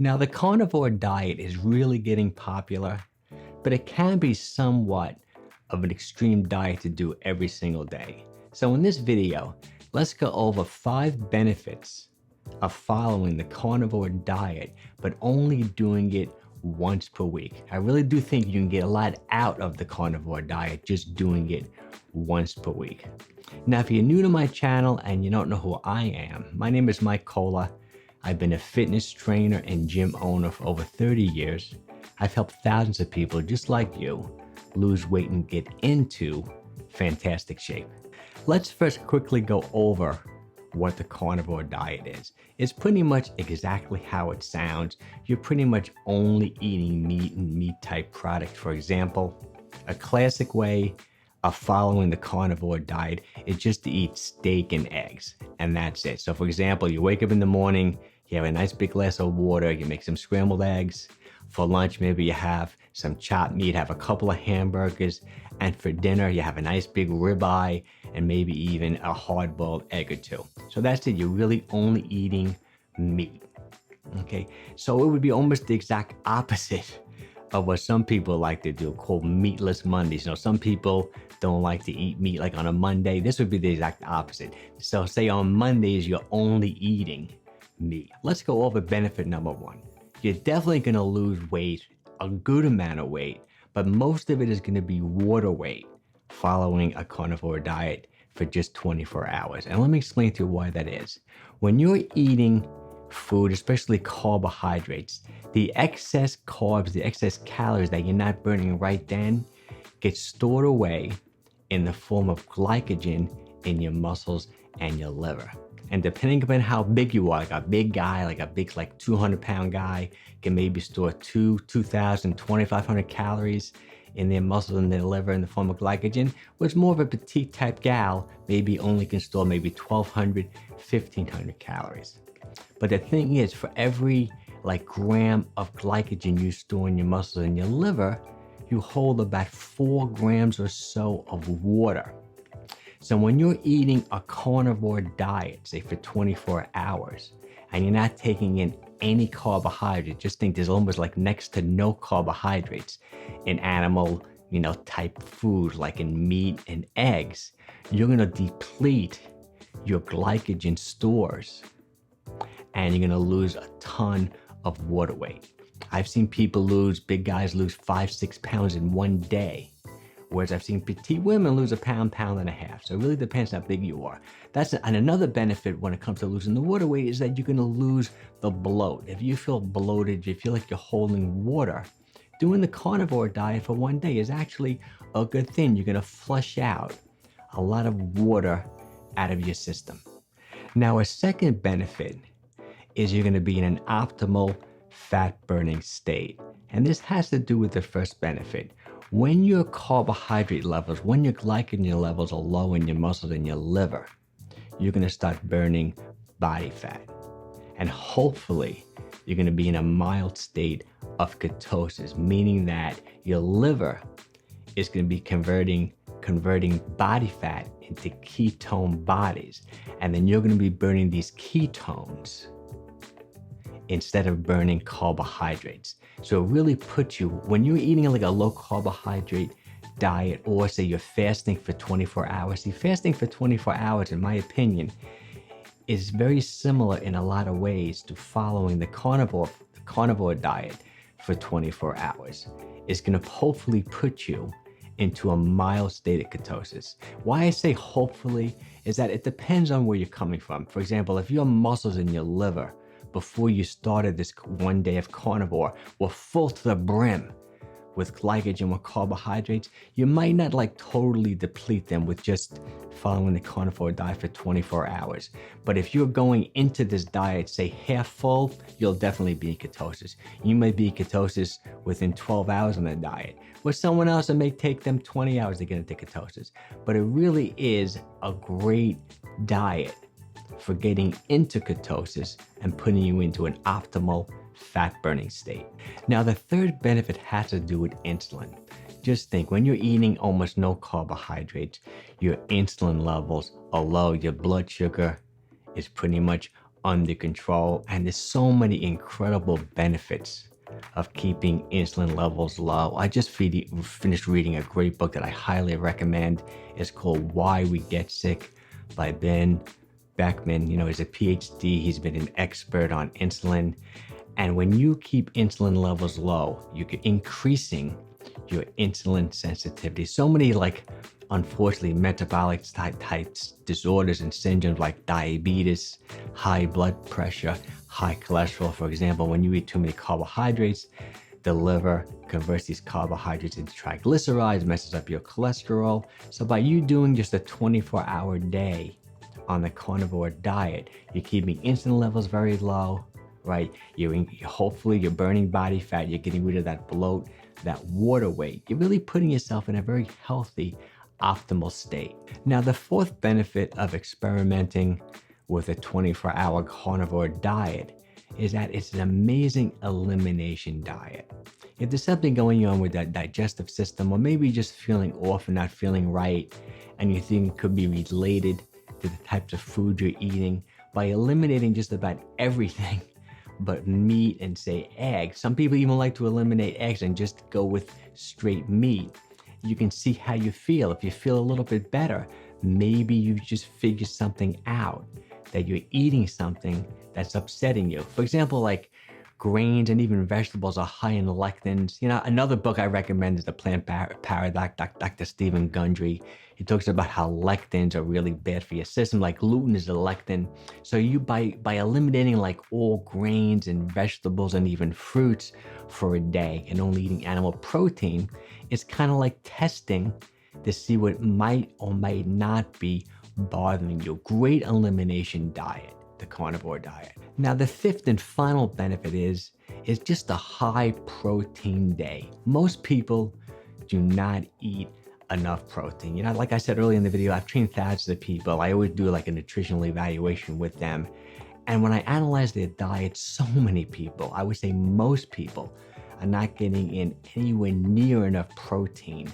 Now, the carnivore diet is really getting popular, but it can be somewhat of an extreme diet to do every single day. So in this video, let's go over 5 benefits of following the carnivore diet, but only doing it once per week. I really do think you can get a lot out of the carnivore diet just doing it once per week. Now, if you're new to my channel and you don't know who I am, my name is 𝙒𝘾𝙃𝙏. I've been a fitness trainer and gym owner for over 30 years. I've helped thousands of people just like you lose weight and get into fantastic shape. Let's first quickly go over what the carnivore diet is. It's pretty much exactly how it sounds. You're pretty much only eating meat and meat type products. For example, a classic way of following the carnivore diet is just to eat steak and eggs, and that's it. So for example, you wake up in the morning, you have a nice big glass of water, you make some scrambled eggs. For lunch, maybe you have some chopped meat, have a couple of hamburgers, and for dinner, you have a nice big ribeye and maybe even a hard-boiled egg or two. So that's it, you're really only eating meat, okay? So it would be almost the exact opposite of what some people like to do, called meatless Mondays. You know, some people don't like to eat meat like on a Monday. This would be the exact opposite. So say on Mondays, you're only eating meat. Let's go over benefit number 1. You're definitely gonna lose weight, a good amount of weight, but most of it is gonna be water weight following a carnivore diet for just 24 hours. And let me explain to you why that is. When you're eating food, especially carbohydrates, the excess carbs, the excess calories that you're not burning right then get stored away in the form of glycogen in your muscles and your liver. And depending upon how big you are, like a big guy, like a big 200-pound guy can maybe store 2,000, 2,500 calories in their muscles and their liver in the form of glycogen, whereas more of a petite type gal maybe only can store maybe 1,200, 1,500 calories. But the thing is, for every gram of glycogen you store in your muscles and your liver, you hold about 4 grams or so of water. So when you're eating a carnivore diet, say for 24 hours, and you're not taking in any carbohydrate, just think there's almost next to no carbohydrates in animal, type food, like in meat and eggs, you're gonna deplete your glycogen stores and you're gonna lose a ton of water weight. I've seen people big guys lose 5-6 pounds in one day. Whereas I've seen petite women lose a pound, pound and a half. So it really depends how big you are. And another benefit when it comes to losing the water weight is that you're gonna lose the bloat. If you feel bloated, you feel like you're holding water, doing the carnivore diet for one day is actually a good thing. You're gonna flush out a lot of water out of your system. Now, a second benefit is you're gonna be in an optimal fat burning state. And this has to do with the first benefit. When your carbohydrate levels, when your glycogen levels are low in your muscles and your liver, you're gonna start burning body fat. And hopefully, you're gonna be in a mild state of ketosis, meaning that your liver is gonna be converting body fat into ketone bodies. And then you're gonna be burning these ketones instead of burning carbohydrates. So it really puts you, when you're eating a low carbohydrate diet, or say you're fasting for 24 hours, see, fasting for 24 hours, in my opinion, is very similar in a lot of ways to following the carnivore diet for 24 hours. It's gonna hopefully put you into a mild state of ketosis. Why I say hopefully is that it depends on where you're coming from. For example, if your muscles in your liver before you started this one day of carnivore were full to the brim with glycogen, with carbohydrates, you might not totally deplete them with just following the carnivore diet for 24 hours. But if you're going into this diet, say half full, you'll definitely be in ketosis. You may be in ketosis within 12 hours on the diet, where someone else, it may take them 20 hours to get into ketosis. But it really is a great diet for getting into ketosis and putting you into an optimal fat burning state. Now, the third benefit has to do with insulin. Just think, when you're eating almost no carbohydrates, your insulin levels are low, your blood sugar is pretty much under control. And there's so many incredible benefits of keeping insulin levels low. I just finished reading a great book that I highly recommend. It's called Why We Get Sick by Ben Beckman. He's a PhD. He's been an expert on insulin. And when you keep insulin levels low, you're increasing your insulin sensitivity. So many, unfortunately, metabolic type disorders and syndromes like diabetes, high blood pressure, high cholesterol. For example, when you eat too many carbohydrates, the liver converts these carbohydrates into triglycerides, messes up your cholesterol. So by you doing just a 24-hour day on the carnivore diet, you're keeping insulin levels very low, right? Hopefully you're burning body fat, you're getting rid of that bloat, that water weight. You're really putting yourself in a very healthy, optimal state. Now, the fourth benefit of experimenting with a 24-hour carnivore diet is that it's an amazing elimination diet. If there's something going on with that digestive system, or maybe just feeling off and not feeling right, and you think it could be related to the types of food you're eating, by eliminating just about everything but meat and say eggs. Some people even like to eliminate eggs and just go with straight meat. You can see how you feel. If you feel a little bit better, maybe you just figure something out, that you're eating something that's upsetting you. For example, like grains and even vegetables are high in lectins. Another book I recommend is The Plant Paradox, Dr. Stephen Gundry. He talks about how lectins are really bad for your system. Like gluten is a lectin. So you, by eliminating like all grains and vegetables and even fruits for a day and only eating animal protein, it's kind of like testing to see what might or might not be bothering you. Great elimination diet, the carnivore diet. Now, the fifth and final benefit is just a high protein day. Most people do not eat enough protein. Like I said earlier in the video, I've trained thousands of people. I always do like a nutritional evaluation with them. And when I analyze their diets, so many people, I would say most people, are not getting in anywhere near enough protein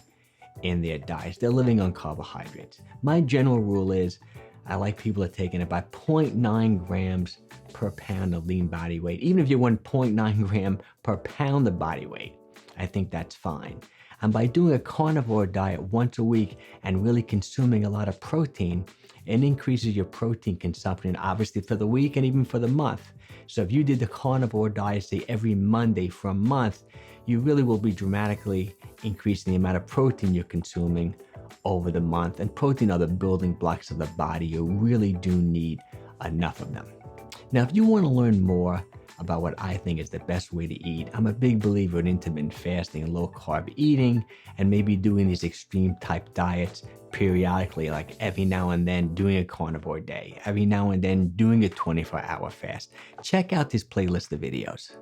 in their diets. They're living on carbohydrates. My general rule is I like people to take in about 0.9 grams per pound of lean body weight. Even if you want 0.9 gram per pound of body weight, I think that's fine. And by doing a carnivore diet once a week and really consuming a lot of protein, it increases your protein consumption, obviously for the week and even for the month. So if you did the carnivore diet, say every Monday for a month, you really will be dramatically increasing the amount of protein you're consuming over the month. And protein are the building blocks of the body. You really do need enough of them. Now, if you want to learn more about what I think is the best way to eat, I'm a big believer in intermittent fasting and low carb eating, and maybe doing these extreme type diets periodically, like every now and then doing a carnivore day, every now and then doing a 24-hour fast. Check out this playlist of videos.